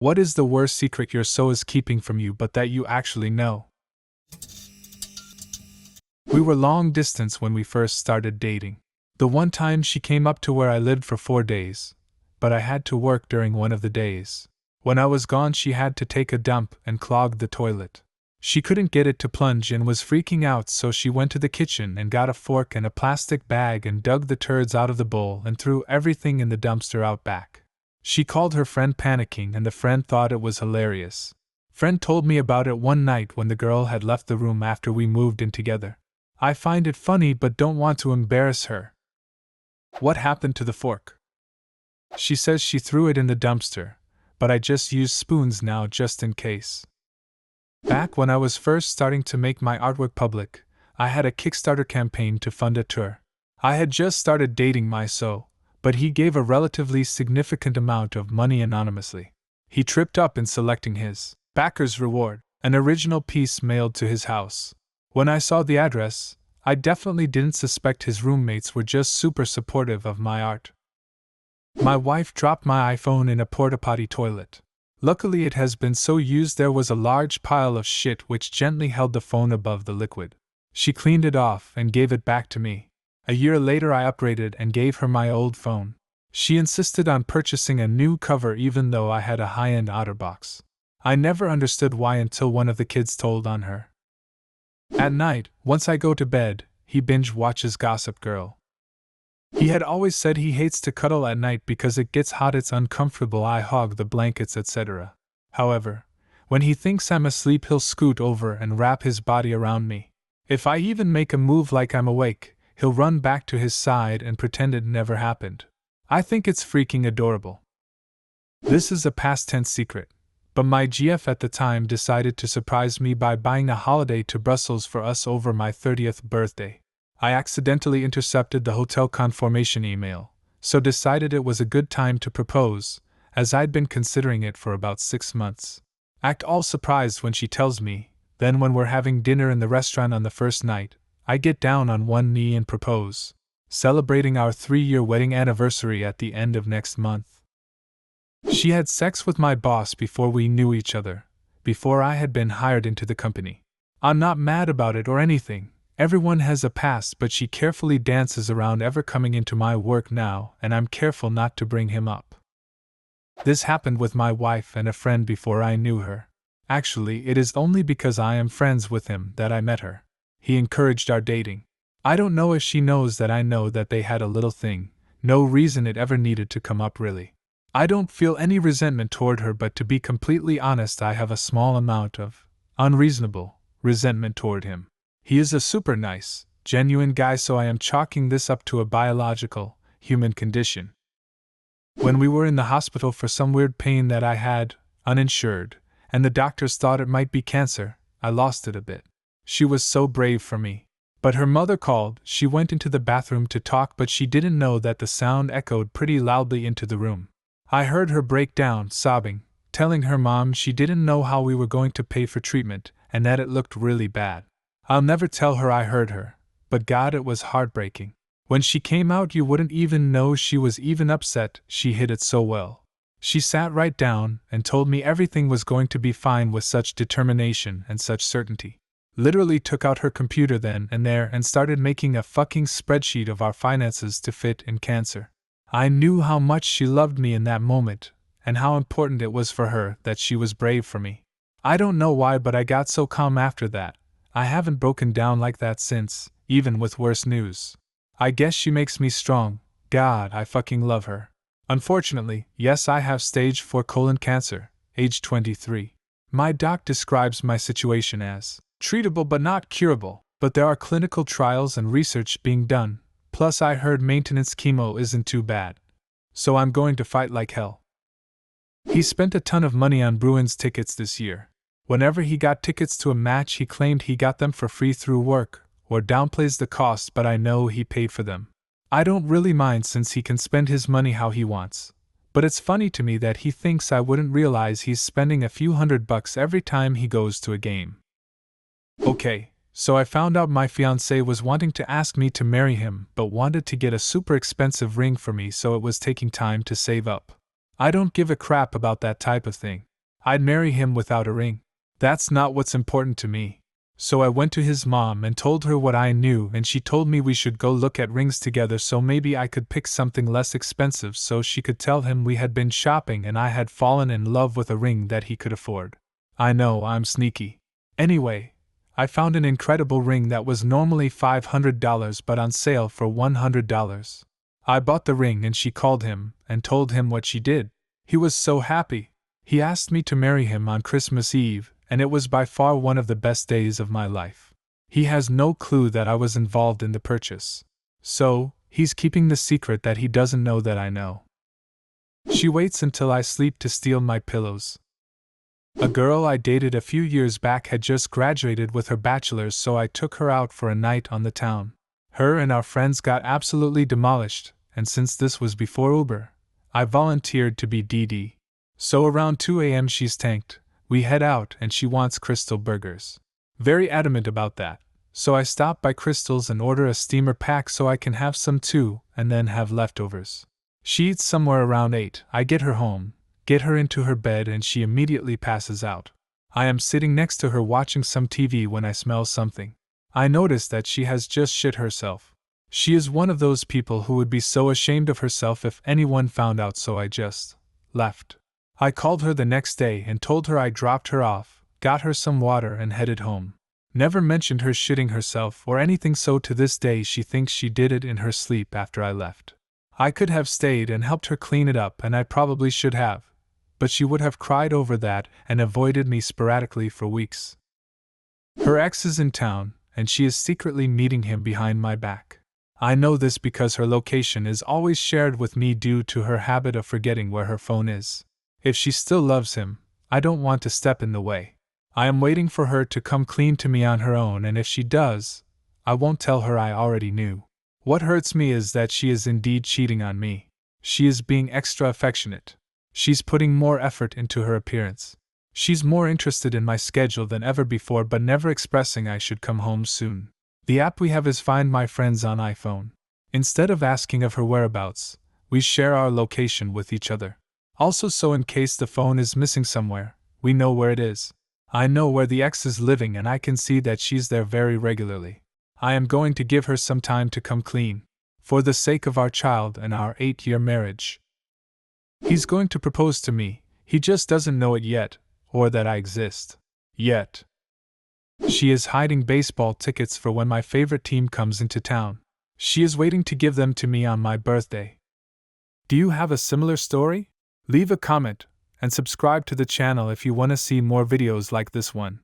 What is the worst secret your soul is keeping from you but that you actually know? We were long distance when we first started dating. The one time she came up to where I lived for 4 days, but I had to work during one of the days. When I was gone, she had to take a dump and clogged the toilet. She couldn't get it to plunge and was freaking out, so she went to the kitchen and got a fork and a plastic bag and dug the turds out of the bowl and threw everything in the dumpster out back. She called her friend panicking, and the friend thought it was hilarious. Friend told me about it one night when the girl had left the room after we moved in together. I find it funny but don't want to embarrass her. What happened to the fork? She says she threw it in the dumpster, but I just use spoons now just in case. Back when I was first starting to make my artwork public, I had a Kickstarter campaign to fund a tour. I had just started dating my so, but he gave a relatively significant amount of money anonymously. He tripped up in selecting his backer's reward, an original piece mailed to his house. When I saw the address, I definitely didn't suspect his roommates were just super supportive of my art. My wife dropped my iPhone in a porta-potty toilet. Luckily it has been so used there was a large pile of shit which gently held the phone above the liquid. She cleaned it off and gave it back to me. A year later I upgraded and gave her my old phone. She insisted on purchasing a new cover even though I had a high-end OtterBox. I never understood why until one of the kids told on her. At night, once I go to bed, he binge watches Gossip Girl. He had always said he hates to cuddle at night because it gets hot, it's uncomfortable, I hog the blankets, etc. However, when he thinks I'm asleep he'll scoot over and wrap his body around me. If I even make a move like I'm awake, he'll run back to his side and pretend it never happened. I think it's freaking adorable. This is a past tense secret, but my GF at the time decided to surprise me by buying a holiday to Brussels for us over my 30th birthday. I accidentally intercepted the hotel confirmation email, so decided it was a good time to propose, as I'd been considering it for about 6 months. Act all surprised when she tells me, then when we're having dinner in the restaurant on the first night, I get down on one knee and propose, celebrating our 3-year wedding anniversary at the end of next month. She had sex with my boss before we knew each other, before I had been hired into the company. I'm not mad about it or anything. Everyone has a past, but she carefully dances around ever coming into my work now, and I'm careful not to bring him up. This happened with my wife and a friend before I knew her. Actually, it is only because I am friends with him that I met her. He encouraged our dating. I don't know if she knows that I know that they had a little thing, no reason it ever needed to come up really. I don't feel any resentment toward her, but to be completely honest, I have a small amount of unreasonable resentment toward him. He is a super nice, genuine guy, so I am chalking this up to a biological, human condition. When we were in the hospital for some weird pain that I had, uninsured, and the doctors thought it might be cancer, I lost it a bit. She was so brave for me. But her mother called, she went into the bathroom to talk, but she didn't know that the sound echoed pretty loudly into the room. I heard her break down, sobbing, telling her mom she didn't know how we were going to pay for treatment, and that it looked really bad. I'll never tell her I heard her, but God, it was heartbreaking. When she came out, you wouldn't even know she was even upset, she hid it so well. She sat right down and told me everything was going to be fine with such determination and such certainty. Literally took out her computer then and there and started making a fucking spreadsheet of our finances to fit in cancer. I knew how much she loved me in that moment, and how important it was for her that she was brave for me. I don't know why, but I got so calm after that. I haven't broken down like that since, even with worse news. I guess she makes me strong. God, I fucking love her. Unfortunately, yes, I have stage 4 colon cancer, age 23. My doc describes my situation as treatable but not curable, but there are clinical trials and research being done, plus I heard maintenance chemo isn't too bad. So I'm going to fight like hell. He spent a ton of money on Bruins tickets this year. Whenever he got tickets to a match, he claimed he got them for free through work, or downplays the cost, but I know he paid for them. I don't really mind since he can spend his money how he wants. But it's funny to me that he thinks I wouldn't realize he's spending a few $100 every time he goes to a game. Okay, so I found out my fiancé was wanting to ask me to marry him, but wanted to get a super expensive ring for me, so it was taking time to save up. I don't give a crap about that type of thing. I'd marry him without a ring. That's not what's important to me. So I went to his mom and told her what I knew, and she told me we should go look at rings together so maybe I could pick something less expensive so she could tell him we had been shopping and I had fallen in love with a ring that he could afford. I know, I'm sneaky. Anyway, I found an incredible ring that was normally $500 but on sale for $100. I bought the ring and she called him and told him what she did. He was so happy. He asked me to marry him on Christmas Eve, and it was by far one of the best days of my life. He has no clue that I was involved in the purchase. So, he's keeping the secret that he doesn't know that I know. She waits until I sleep to steal my pillows. A girl I dated a few years back had just graduated with her bachelor's, so I took her out for a night on the town. Her and our friends got absolutely demolished, and since this was before Uber, I volunteered to be DD. So around 2 a.m. she's tanked. We head out and she wants Crystal burgers. Very adamant about that, so I stop by Crystal's and order a steamer pack so I can have some too and then have leftovers. She eats somewhere around 8. I get her home, get her into her bed, and she immediately passes out. I am sitting next to her watching some TV when I smell something. I notice that she has just shit herself. She is one of those people who would be so ashamed of herself if anyone found out, so I just left. I called her the next day and told her I dropped her off, got her some water and headed home. Never mentioned her shitting herself or anything, so to this day she thinks she did it in her sleep after I left. I could have stayed and helped her clean it up, and I probably should have, but she would have cried over that and avoided me sporadically for weeks. Her ex is in town, and she is secretly meeting him behind my back. I know this because her location is always shared with me due to her habit of forgetting where her phone is. If she still loves him, I don't want to step in the way. I am waiting for her to come clean to me on her own, and if she does, I won't tell her I already knew. What hurts me is that she is indeed cheating on me. She is being extra affectionate. She's putting more effort into her appearance. She's more interested in my schedule than ever before, but never expressing I should come home soon. The app we have is Find My Friends on iPhone. Instead of asking of her whereabouts, we share our location with each other. Also, so in case the phone is missing somewhere, we know where it is. I know where the ex is living and I can see that she's there very regularly. I am going to give her some time to come clean, for the sake of our child and our 8-year marriage. He's going to propose to me, he just doesn't know it yet, or that I exist. Yet. She is hiding baseball tickets for when my favorite team comes into town. She is waiting to give them to me on my birthday. Do you have a similar story? Leave a comment, and subscribe to the channel if you want to see more videos like this one.